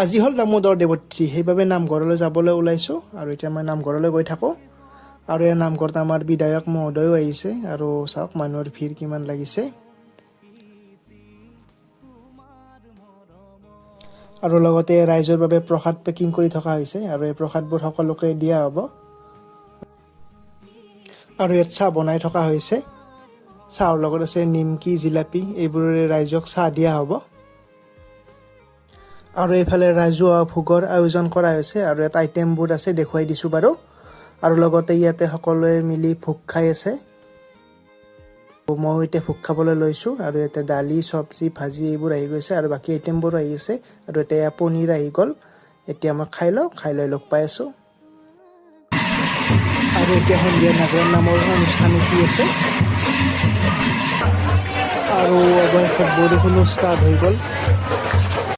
আজি হ'ল দামোদৰ দেৱতী, সেইবাবে নামঘৰলৈ যাবলৈ ওলাইছোঁ আৰু এতিয়া মই নামঘৰলৈ গৈ থাকোঁ। আৰু এই নামঘৰত আমাৰ বিধায়ক মহোদয়ো আহিছে আৰু চাওক মানুহৰ ভিৰ কিমান লাগিছে। আৰু লগতে ৰাইজৰ বাবে প্ৰসাদ পেকিং কৰি থকা হৈছে আৰু এই প্ৰসাদবোৰ সকলোকে দিয়া হ'ব। আৰু ইয়াত চাহ বনাই থকা হৈছে, চাহৰ লগত আছে নিমকি, জিলাপি, এইবোৰেৰে ৰাইজক চাহ দিয়া হ'ব। আৰু এইফালে ৰাজহুৱা ভোগৰ আয়োজন কৰা হৈছে আৰু ইয়াত আইটেমবোৰ আছে, দেখুৱাই দিছোঁ বাৰু। আৰু লগতে ইয়াতে সকলোৱে মিলি ভোগ খাই আছে। ময়ো এতিয়া ভোগ খাবলৈ লৈছোঁ আৰু ইয়াতে দালি, চব্জি, ভাজি এইবোৰ আহি গৈছে আৰু বাকী আইটেমবোৰো আহি আছে। আৰু এতিয়া পনীৰ আহি গ'ল, এতিয়া মই খাই লৈ লগ পাই আছোঁ। আৰু এতিয়া সন্ধিয়া নাগৰণ নামৰ অনুষ্ঠান এটি আছে আৰু অৱশেষত বৰষুণো ষ্টাৰ্ট হৈ গ'ল।